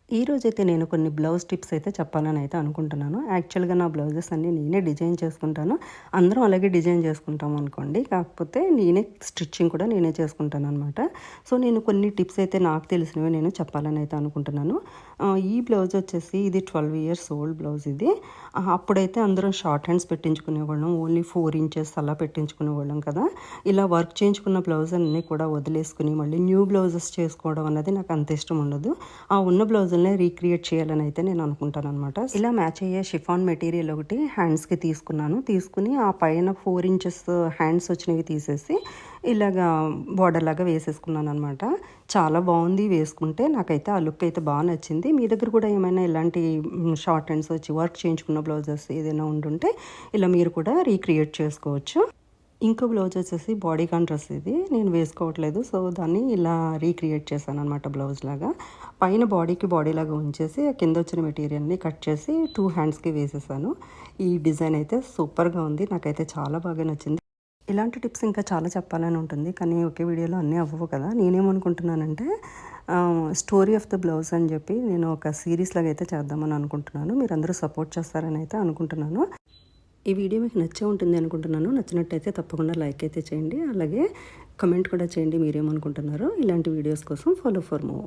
ఈ రోజైతే నేను కొన్ని బ్లౌజ్ టిప్స్ అయితే చెప్పాలని అయితే అనుకుంటున్నాను. యాక్చువల్‌గా నా బ్లౌజెస్ అన్నీ నేనే డిజైన్ చేసుకుంటాను. అందరం అలాగే డిజైన్ చేసుకుంటాం అనుకోండి. కాకపోతే నేనే స్టిచ్చింగ్ కూడా నేనే చేసుకుంటాననమాట. సో, నేను కొన్ని టిప్స్ అయితే నాకు తెలిసినవి నేను చెప్పాలని అయితే అనుకుంటున్నాను. ఈ బ్లౌజ్ వచ్చేసి ఇది 12 ఇయర్స్ ఓల్డ్ బ్లౌజ్ ఇది. అప్పుడైతే అందరం షార్ట్ హ్యాండ్స్ పెట్టించుకునేవాళ్ళం. ఓన్లీ 4 ఇంచెస్ అలా పెట్టించుకునేవాళ్ళం కదా! ఇలా వర్క్ చేయించుకున్న బ్లౌజ్ అన్నీ కూడా వదిలేసుకుని మళ్ళీ న్యూ బ్లౌజెస్ చేసుకోవడం అన్నది నాకు అంత ఇష్టం ఉండదు. ఆ ఉన్న బ్లౌజులనే రీక్రియేట్ చేయాలని అయితే నేను అనుకుంటాను అనమాట. ఇలా మ్యాచ్ అయ్యే షిఫాన్ మెటీరియల్ ఒకటి హ్యాండ్స్కి తీసుకున్నాను. తీసుకుని ఆ పైన 4 ఇంచెస్ హ్యాండ్స్ వచ్చినవి తీసేసి ఇలాగా బార్డర్ లాగా వేసేసుకున్నాను అనమాట. చాలా బాగుంది వేసుకుంటే. నాకైతే ఆ లుక్ అయితే బాగా నచ్చింది. మీ దగ్గర కూడా ఏమైనా ఇలాంటి షార్ట్ హ్యాండ్స్ వచ్చి వర్క్ చేయించుకున్న బ్లౌజెస్ ఏదైనా ఉండుంటే ఇలా మీరు కూడా రీక్రియేట్ చేసుకోవచ్చు. ఇంకో బ్లౌజ్ వచ్చేసి బాడీకాన్ డ్రెస్ ఇది. నేను వేసుకోవట్లేదు. సో, దాన్ని ఇలా రీక్రియేట్ చేశాను అనమాట బ్లౌజ్ లాగా. పైన బాడీకి బాడీలాగా ఉంచేసి కింద వచ్చిన మెటీరియల్ని కట్ చేసి 2 హ్యాండ్స్కి వేసేసాను. ఈ డిజైన్ అయితే సూపర్గా ఉంది. నాకైతే చాలా బాగా నచ్చింది. ఇలాంటి టిప్స్ ఇంకా చాలా చెప్పాలని ఉంటుంది. కానీ ఒకే వీడియోలో అన్నీ అవ్వవు కదా! నేనేమనుకుంటున్నానంటే స్టోరీ ఆఫ్ ద బ్లౌజ్ అని చెప్పి నేను ఒక సిరీస్ లాగా అయితే చేద్దామని అనుకుంటున్నాను. మీరందరూ సపోర్ట్ చేస్తారని అయితే అనుకుంటున్నాను. ఈ వీడియో మీకు నచ్చే ఉంటుంది అనుకుంటున్నాను. నచ్చినట్టయితే తప్పకుండా లైక్ అయితే చేయండి. అలాగే కమెంట్ కూడా చేయండి మీరేమనుకుంటున్నారో. ఇలాంటి వీడియోస్ కోసం ఫాలో ఫర్ మోర్.